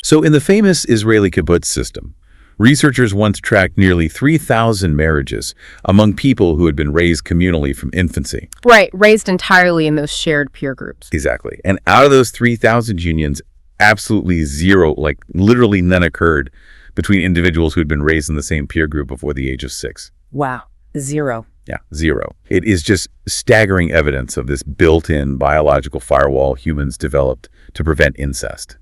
So in the famous Israeli kibbutz system, researchers once tracked nearly 3,000 marriages among people who had been raised communally from infancy. Right, raised entirely in those shared peer groups. Exactly. And out of those 3,000 unions, absolutely zero, like literally none occurred between individuals who had been raised in the same peer group before the age of 6. Wow, zero. Yeah, zero. It is just staggering evidence of this built-in biological firewall humans developed to prevent incest.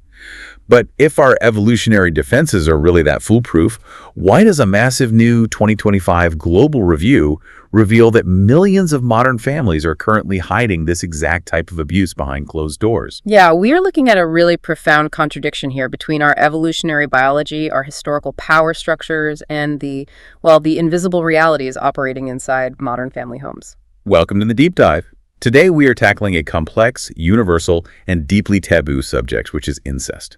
But if our evolutionary defenses are really that foolproof, why does a massive new 2025 global review reveal that millions of modern families are currently hiding this exact type of abuse behind closed doors? Yeah, we are looking at a really profound contradiction here between our evolutionary biology, our historical power structures, and the invisible realities operating inside modern family homes. Welcome to the Deep Dive. Today we are tackling a complex, universal, and deeply taboo subject, which is incest.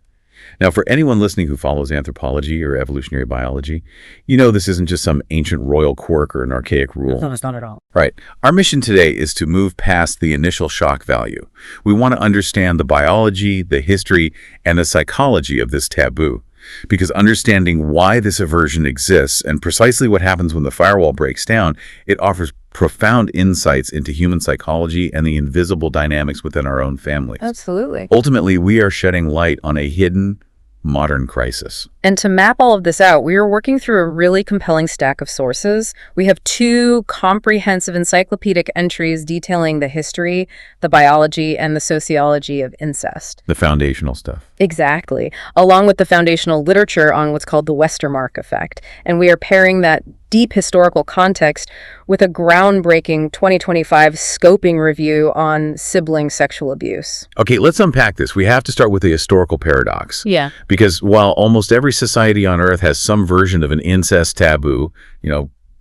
Now, for anyone listening who follows anthropology or evolutionary biology, you know this isn't just some ancient royal quirk or an archaic rule. No, it's not at all. Right. Our mission today is to move past the initial shock value. We want to understand the biology, the history, and the psychology of this taboo. Because understanding why this aversion exists and precisely what happens when the firewall breaks down, it offers profound insights into human psychology and the invisible dynamics within our own families. Absolutely. Ultimately, we are shedding light on a hidden modern crisis. And to map all of this out, we are working through a really compelling stack of sources. We have 2 comprehensive encyclopedic entries detailing the history, the biology, and the sociology of incest. The foundational stuff. Exactly, along with the foundational literature on what's called the Westermarck effect. And we are pairing that deep historical context with a groundbreaking 2025 scoping review on sibling sexual abuse. Okay, let's unpack this. We have to start with the historical paradox. Yeah. Because while almost every society on Earth has some version of an incest taboo,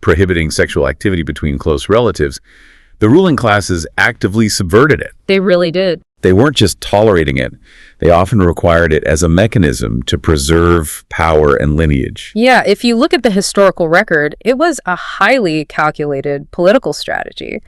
prohibiting sexual activity between close relatives, the ruling classes actively subverted it. They really did. They weren't just tolerating it. They often required it as a mechanism to preserve power and lineage. Yeah, if you look at the historical record, it was a highly calculated political strategy.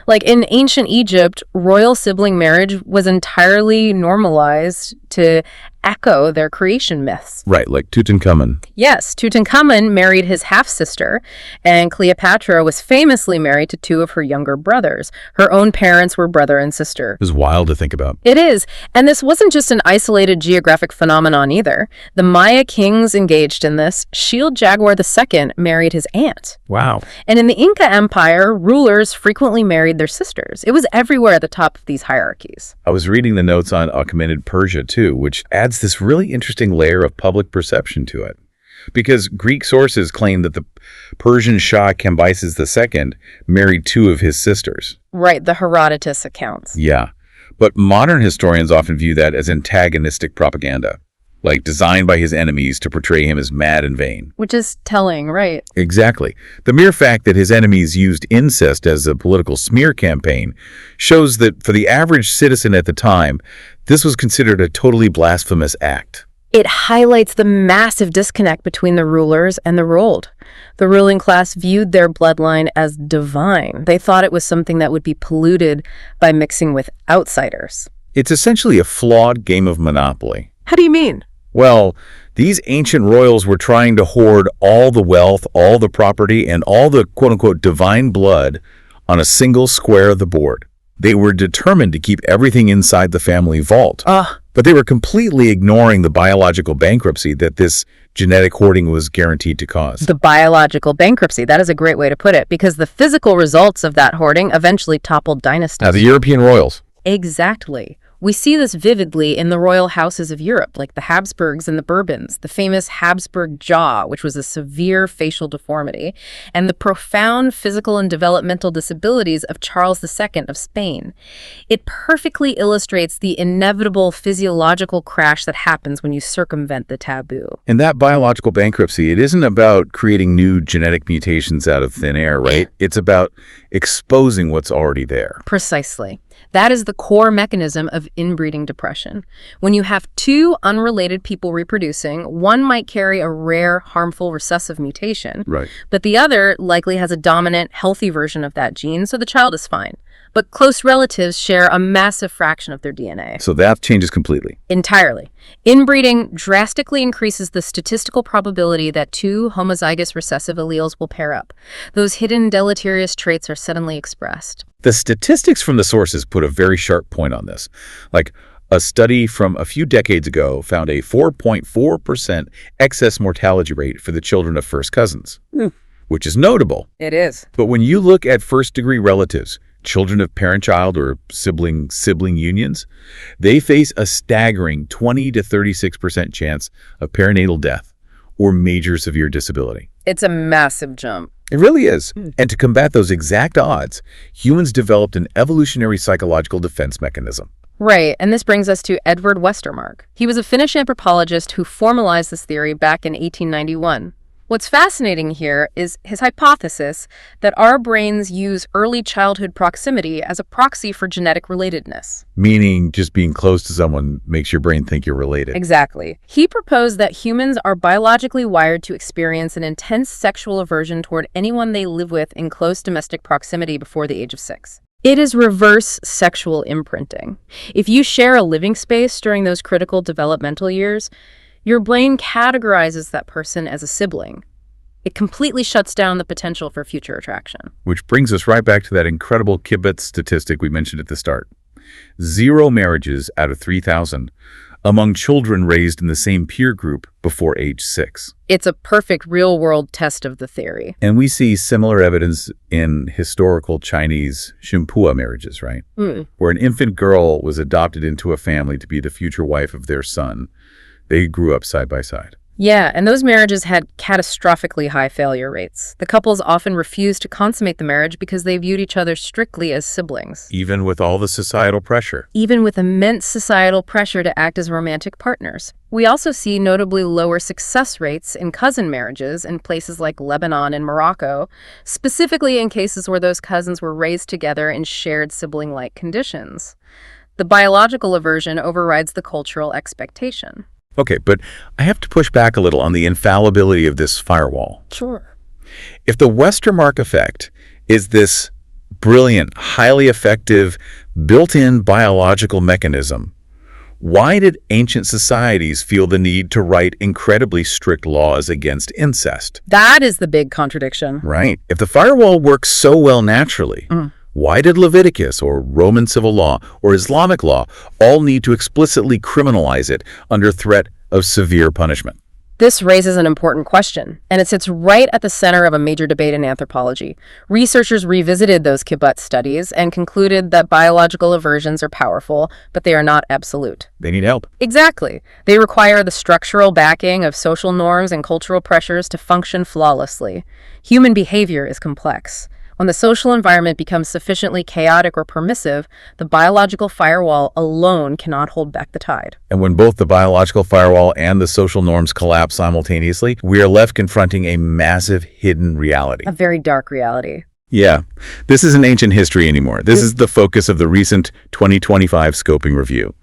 Like in ancient Egypt, royal sibling marriage was entirely normalized to echo their creation myths. Right, like Tutankhamun. Yes, Tutankhamun married his half-sister, and Cleopatra was famously married to 2 of her younger brothers. Her own parents were brother and sister. It was wild to think about. It is. And this wasn't just an isolated geographic phenomenon either. The Maya kings engaged in this. Shield Jaguar II married his aunt. Wow. And in the Inca Empire, rulers frequently married their sisters. It was everywhere at the top of these hierarchies. I was reading the notes on Achaemenid Persia too, which adds this really interesting layer of public perception to it. Because Greek sources claim that the Persian Shah Cambyses II married 2 of his sisters. Right, the Herodotus accounts. Yeah. But modern historians often view that as antagonistic propaganda, like designed by his enemies to portray him as mad and vain. Which is telling, right? Exactly. The mere fact that his enemies used incest as a political smear campaign shows that for the average citizen at the time, this was considered a totally blasphemous act. It highlights the massive disconnect between the rulers and the ruled. The ruling class viewed their bloodline as divine. They thought it was something that would be polluted by mixing with outsiders. It's essentially a flawed game of Monopoly. How do you mean? Well, these ancient royals were trying to hoard all the wealth, all the property, and all the quote-unquote divine blood on a single square of the board. They were determined to keep everything inside the family vault. But they were completely ignoring the biological bankruptcy that this genetic hoarding was guaranteed to cause. The biological bankruptcy, that is a great way to put it, because the physical results of that hoarding eventually toppled dynasties. Now, the European royals. Exactly. We see this vividly in the royal houses of Europe, like the Habsburgs and the Bourbons, the famous Habsburg jaw, which was a severe facial deformity, and the profound physical and developmental disabilities of Charles II of Spain. It perfectly illustrates the inevitable physiological crash that happens when you circumvent the taboo. In that biological bankruptcy, it isn't about creating new genetic mutations out of thin air, right? It's about exposing what's already there. Precisely. That is the core mechanism of inbreeding depression. When you have 2 unrelated people reproducing, one might carry a rare, harmful recessive mutation, Right. but the other likely has a dominant, healthy version of that gene, so the child is fine. but close relatives share a massive fraction of their DNA. So that changes completely. Entirely. Inbreeding drastically increases the statistical probability that two homozygous recessive alleles will pair up. Those hidden deleterious traits are suddenly expressed. The statistics from the sources put a very sharp point on this. Like, a study from a few decades ago found a 4.4% excess mortality rate for the children of first cousins, which is notable. It is. But when you look at first-degree relatives, children of parent-child or sibling unions, they face a staggering 20 to 36% chance of perinatal death or major severe disability. It's a massive jump. It really is. And to combat those exact odds, humans developed an evolutionary psychological defense mechanism. Right, and this brings us to Edward Westermarck. He was a Finnish anthropologist who formalized this theory back in 1891. What's fascinating here is his hypothesis that our brains use early childhood proximity as a proxy for genetic relatedness. Meaning just being close to someone makes your brain think you're related. Exactly. He proposed that humans are biologically wired to experience an intense sexual aversion toward anyone they live with in close domestic proximity before the age of 6. It is reverse sexual imprinting. If you share a living space during those critical developmental years, your brain categorizes that person as a sibling. It completely shuts down the potential for future attraction. Which brings us right back to that incredible kibbutz statistic we mentioned at the start. 0 marriages out of 3,000 among children raised in the same peer group before age 6. It's a perfect real-world test of the theory. And we see similar evidence in historical Chinese Ximpua marriages, right? Where an infant girl was adopted into a family to be the future wife of their son. They grew up side by side. Yeah, and those marriages had catastrophically high failure rates. The couples often refused to consummate the marriage because they viewed each other strictly as siblings. Even with all the societal pressure. Even with immense societal pressure to act as romantic partners. We also see notably lower success rates in cousin marriages in places like Lebanon and Morocco, specifically in cases where those cousins were raised together in shared sibling-like conditions. The biological aversion overrides the cultural expectation. Okay, but I have to push back a little on the infallibility of this firewall. Sure. If the Westermarck effect is this brilliant, highly effective, built-in biological mechanism, why did ancient societies feel the need to write incredibly strict laws against incest? That is the big contradiction. Right. If the firewall works so well naturally, why did Leviticus or Roman civil law or Islamic law all need to explicitly criminalize it under threat of severe punishment? This raises an important question, and it sits right at the center of a major debate in anthropology. Researchers revisited those kibbutz studies and concluded that biological aversions are powerful, but they are not absolute. They need help. Exactly. They require the structural backing of social norms and cultural pressures to function flawlessly. Human behavior is complex. When the social environment becomes sufficiently chaotic or permissive, the biological firewall alone cannot hold back the tide. And when both the biological firewall and the social norms collapse simultaneously, we are left confronting a massive hidden reality. A very dark reality. Yeah, this isn't ancient history anymore. This is the focus of the recent 2025 scoping review.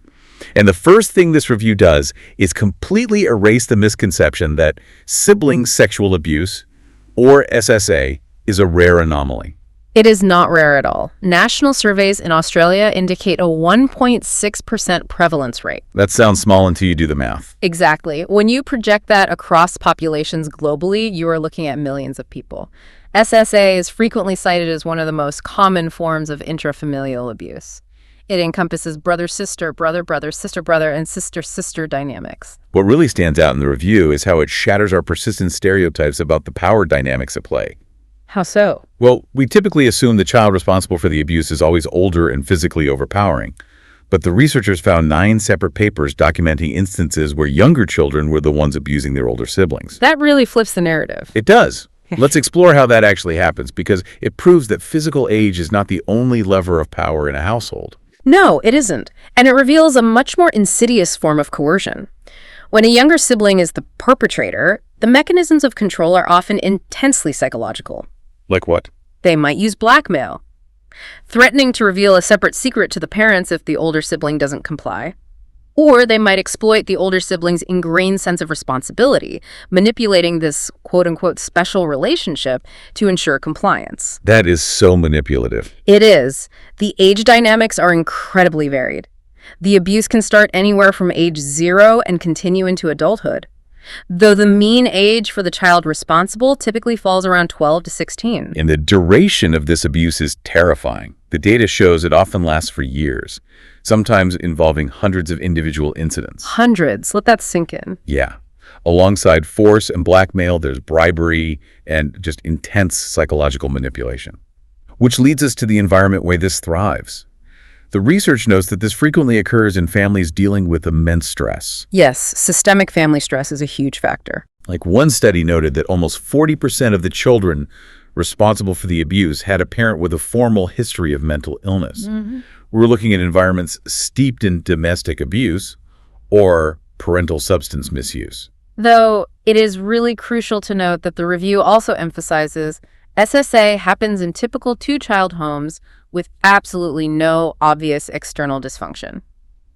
And the first thing this review does is completely erase the misconception that sibling sexual abuse, or SSA, is a rare anomaly. It is not rare at all. National surveys in Australia indicate a 1.6% prevalence rate. That sounds small until you do the math. Exactly. When you project that across populations globally, you are looking at millions of people. SSA is frequently cited as one of the most common forms of intrafamilial abuse. It encompasses brother-sister, brother-brother, sister-brother, and sister-sister dynamics. What really stands out in the review is how it shatters our persistent stereotypes about the power dynamics at play. How so? Well, we typically assume the child responsible for the abuse is always older and physically overpowering. But the researchers found 9 separate papers documenting instances where younger children were the ones abusing their older siblings. That really flips the narrative. It does. Let's explore how that actually happens, because it proves that physical age is not the only lever of power in a household. No, it isn't. And it reveals a much more insidious form of coercion. When a younger sibling is the perpetrator, the mechanisms of control are often intensely psychological. Like what? They might use blackmail, threatening to reveal a separate secret to the parents if the older sibling doesn't comply, Or they might exploit the older sibling's ingrained sense of responsibility, manipulating this quote-unquote special relationship to ensure compliance. That is so manipulative. It is. The age dynamics are incredibly varied. The abuse can start anywhere from age 0 and continue into adulthood, though the mean age for the child responsible typically falls around 12 to 16. And the duration of this abuse is terrifying. The data shows it often lasts for years, sometimes involving hundreds of individual incidents. Hundreds. Let that sink in. Yeah. Alongside force and blackmail, there's bribery and just intense psychological manipulation. Which leads us to the environment where this thrives. The research notes that this frequently occurs in families dealing with immense stress. Yes, systemic family stress is a huge factor. Like one study noted that almost 40% of the children responsible for the abuse had a parent with a formal history of mental illness. We're looking at environments steeped in domestic abuse or parental substance misuse. Though it is really crucial to note that the review also emphasizes SSA happens in typical two-child homes with absolutely no obvious external dysfunction.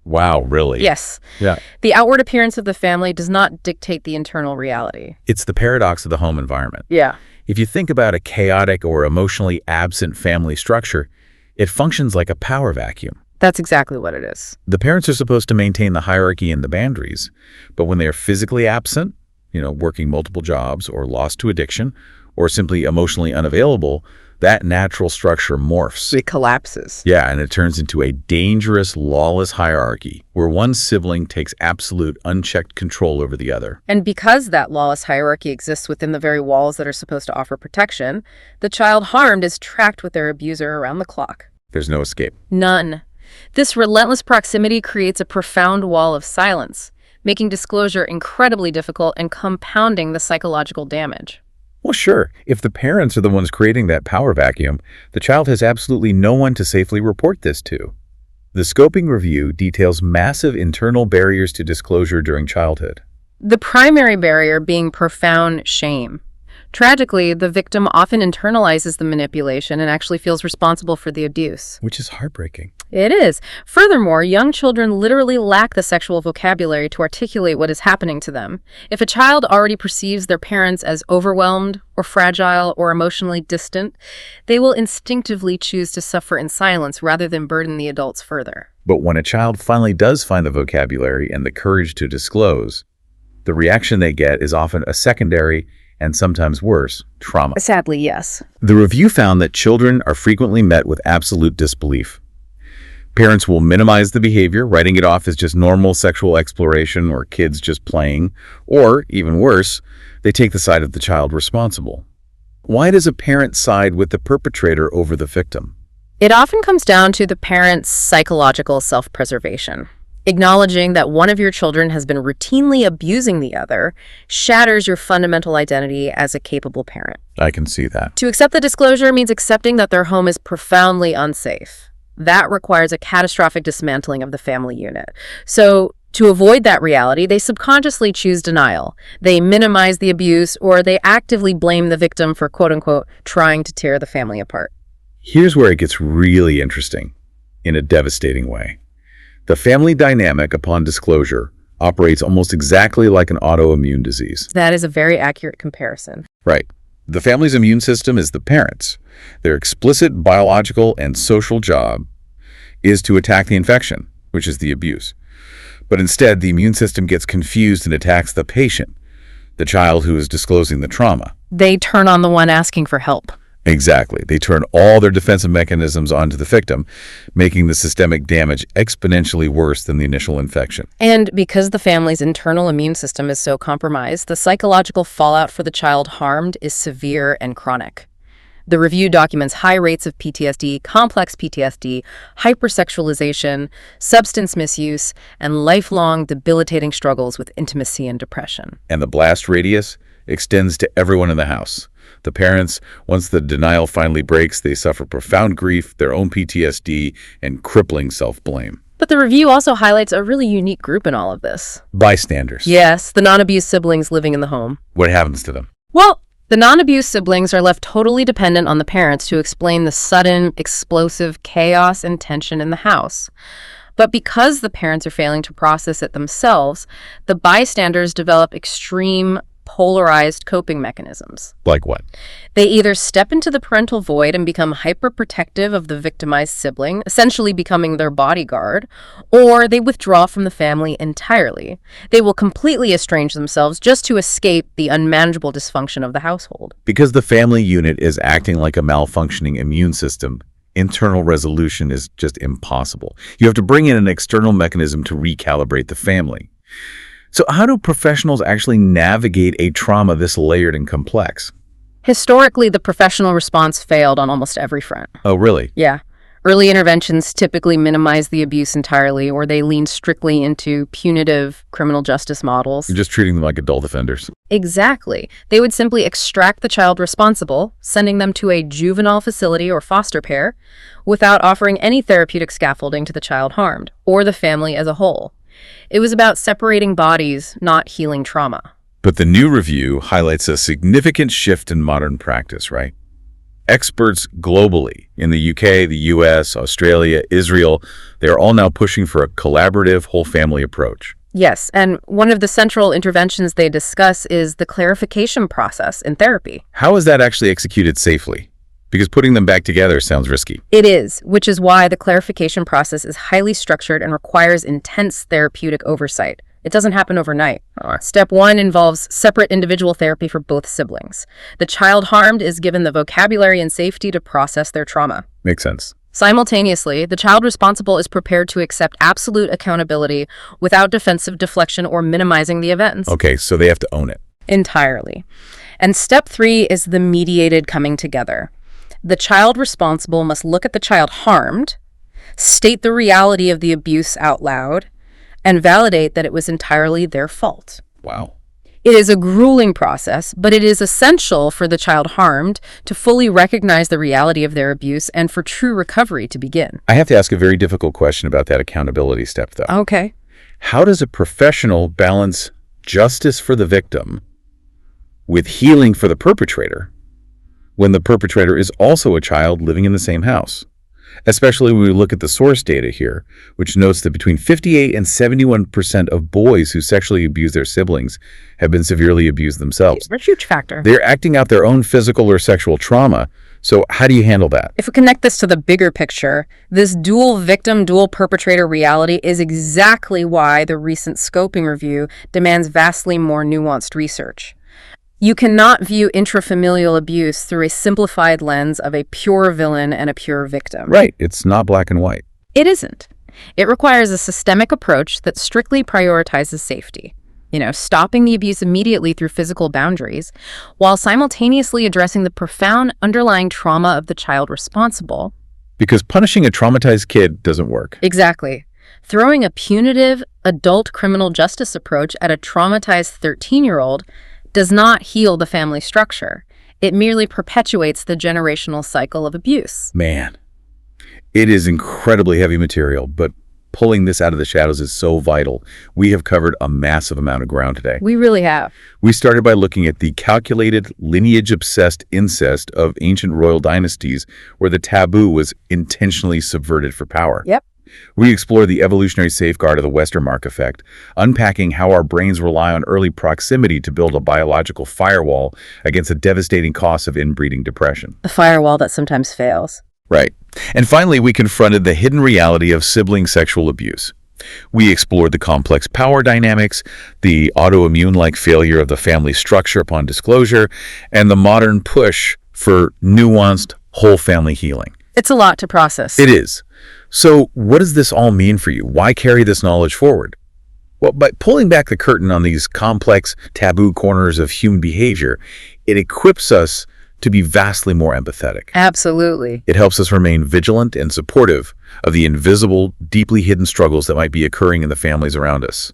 Wow, really? Yes. Yeah. The outward appearance of the family does not dictate the internal reality. It's the paradox of the home environment. Yeah. If you think about a chaotic or emotionally absent family structure, it functions like a power vacuum. That's exactly what it is. The parents are supposed to maintain the hierarchy and the boundaries, but when they are physically absent, working multiple jobs or lost to addiction, or simply emotionally unavailable, that natural structure morphs. It collapses. Yeah, and it turns into a dangerous, lawless hierarchy where one sibling takes absolute, unchecked control over the other. And because that lawless hierarchy exists within the very walls that are supposed to offer protection, the child harmed is tracked with their abuser around the clock. There's no escape. None. This relentless proximity creates a profound wall of silence, making disclosure incredibly difficult and compounding the psychological damage. Well, sure. If the parents are the ones creating that power vacuum, the child has absolutely no one to safely report this to. The scoping review details massive internal barriers to disclosure during childhood. The primary barrier being profound shame. Tragically, the victim often internalizes the manipulation and actually feels responsible for the abuse. Which is heartbreaking. It is. Furthermore, young children literally lack the sexual vocabulary to articulate what is happening to them. If a child already perceives their parents as overwhelmed or fragile or emotionally distant, they will instinctively choose to suffer in silence rather than burden the adults further. But when a child finally does find the vocabulary and the courage to disclose, the reaction they get is often a secondary and sometimes worse, trauma. Sadly, yes. The review found that children are frequently met with absolute disbelief. Parents will minimize the behavior, writing it off as just normal sexual exploration or kids just playing, or, even worse, they take the side of the child responsible. Why does a parent side with the perpetrator over the victim? It often comes down to the parent's psychological self-preservation. Acknowledging that one of your children has been routinely abusing the other shatters your fundamental identity as a capable parent. I can see that. To accept the disclosure means accepting that their home is profoundly unsafe. That requires a catastrophic dismantling of the family unit. So, to avoid that reality, they subconsciously choose denial. They minimize the abuse, or they actively blame the victim for, quote-unquote, trying to tear the family apart. Here's where it gets really interesting, in a devastating way. The family dynamic upon disclosure operates almost exactly like an autoimmune disease. That is a very accurate comparison. Right. The family's immune system is the parents. Their explicit biological and social job is to attack the infection, which is the abuse. But instead, the immune system gets confused and attacks the patient, the child who is disclosing the trauma. They turn on the one asking for help. Exactly. They turn all their defensive mechanisms onto the victim, making the systemic damage exponentially worse than the initial infection. And because the family's internal immune system is so compromised, the psychological fallout for the child harmed is severe and chronic. The review documents high rates of PTSD, complex PTSD, hypersexualization, substance misuse, and lifelong debilitating struggles with intimacy and depression. And the blast radius extends to everyone in the house. The parents, once the denial finally breaks, they suffer profound grief, their own PTSD, and crippling self-blame. But the review also highlights a really unique group in all of this. Bystanders. Yes, the non-abused siblings living in the home. What happens to them? Well, the non-abused siblings are left totally dependent on the parents to explain the sudden, explosive chaos and tension in the house. But because the parents are failing to process it themselves, the bystanders develop extreme polarized coping mechanisms. Like what? They either step into the parental void and become hyperprotective of the victimized sibling, essentially becoming their bodyguard, or they withdraw from the family entirely. They will completely estrange themselves just to escape the unmanageable dysfunction of the household. Because the family unit is acting like a malfunctioning immune system, internal resolution is just impossible. You have to bring in an external mechanism to recalibrate the family. So how do professionals actually navigate a trauma this layered and complex? Historically, the professional response failed on almost every front. Oh, really? Yeah. Early interventions typically minimize the abuse entirely, or they lean strictly into punitive criminal justice models. You're just treating them like adult offenders. Exactly. They would simply extract the child responsible, sending them to a juvenile facility or foster care, without offering any therapeutic scaffolding to the child harmed, or the family as a whole. It was about separating bodies, not healing trauma. But the new review highlights a significant shift in modern practice, right? Experts globally, in the UK, the US, Australia, Israel, they are all now pushing for a collaborative whole family approach. Yes, and one of the central interventions they discuss is the clarification process in therapy. How is that actually executed safely? Because putting them back together sounds risky. It is, which is why the clarification process is highly structured and requires intense therapeutic oversight. It doesn't happen overnight. Step 1 involves separate individual therapy for both siblings. The child harmed is given the vocabulary and safety to process their trauma. Makes sense. Simultaneously, the child responsible is prepared to accept absolute accountability without defensive deflection or minimizing the events. Okay, so they have to own it. Entirely. And step 3 is the mediated coming together. The child responsible must look at the child harmed, state the reality of the abuse out loud, and validate that it was entirely their fault. Wow. It is a grueling process, but it is essential for the child harmed to fully recognize the reality of their abuse and for true recovery to begin. I have to ask a very difficult question about that accountability step, though. Okay. How does a professional balance justice for the victim with healing for the perpetrator when the perpetrator is also a child living in the same house? Especially when we look at the source data here, which notes that between 58 and 71% of boys who sexually abuse their siblings have been severely abused themselves. A huge factor. They're acting out their own physical or sexual trauma. So how do you handle that? If we connect this to the bigger picture, this dual victim, dual perpetrator reality is exactly why the recent scoping review demands vastly more nuanced research. You cannot view intrafamilial abuse through a simplified lens of a pure villain and a pure victim. Right. It's not black and white. It isn't. It requires a systemic approach that strictly prioritizes safety. Stopping the abuse immediately through physical boundaries, while simultaneously addressing the profound underlying trauma of the child responsible. Because punishing a traumatized kid doesn't work. Exactly. Throwing a punitive adult criminal justice approach at a traumatized 13-year-old does not heal the family structure. It merely perpetuates the generational cycle of abuse. Man, it is incredibly heavy material, but pulling this out of the shadows is so vital. We have covered a massive amount of ground today. We really have. We started by looking at the calculated, lineage-obsessed incest of ancient royal dynasties where the taboo was intentionally subverted for power. Yep. We explore the evolutionary safeguard of the Westermarck effect, unpacking how our brains rely on early proximity to build a biological firewall against the devastating costs of inbreeding depression. The firewall that sometimes fails. Right. And finally, we confronted the hidden reality of sibling sexual abuse. We explored the complex power dynamics, the autoimmune-like failure of the family structure upon disclosure, and the modern push for nuanced whole family healing. It's a lot to process. It is. So what does this all mean for you? Why carry this knowledge forward? Well, by pulling back the curtain on these complex, taboo corners of human behavior, it equips us to be vastly more empathetic. Absolutely. It helps us remain vigilant and supportive of the invisible, deeply hidden struggles that might be occurring in the families around us.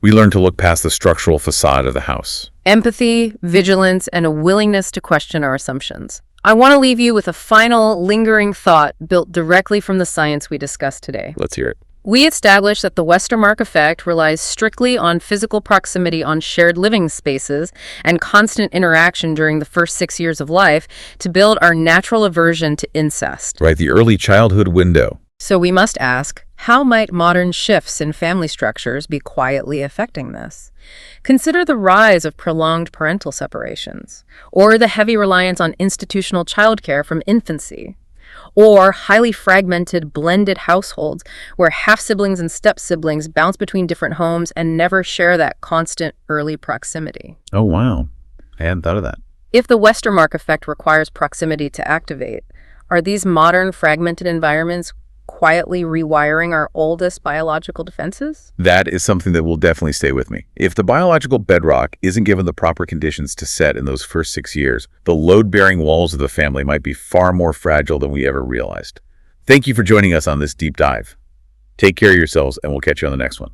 We learn to look past the structural facade of the house. Empathy, vigilance, and a willingness to question our assumptions. I want to leave you with a final, lingering thought built directly from the science we discussed today. Let's hear it. We established that the Westermarck effect relies strictly on physical proximity on shared living spaces and constant interaction during the first 6 years of life to build our natural aversion to incest. Right, the early childhood window. So we must ask, How might modern shifts in family structures be quietly affecting this? Consider the rise of prolonged parental separations, or the heavy reliance on institutional childcare from infancy, or highly fragmented blended households where half-siblings and step-siblings bounce between different homes and never share that constant early proximity. Oh, wow. I hadn't thought of that. If the Westermarck effect requires proximity to activate, are these modern fragmented environments quietly rewiring our oldest biological defenses? That is something that will definitely stay with me. If the biological bedrock isn't given the proper conditions to set in those first 6 years, the load-bearing walls of the family might be far more fragile than we ever realized. Thank you for joining us on this deep dive. Take care of yourselves, and we'll catch you on the next one.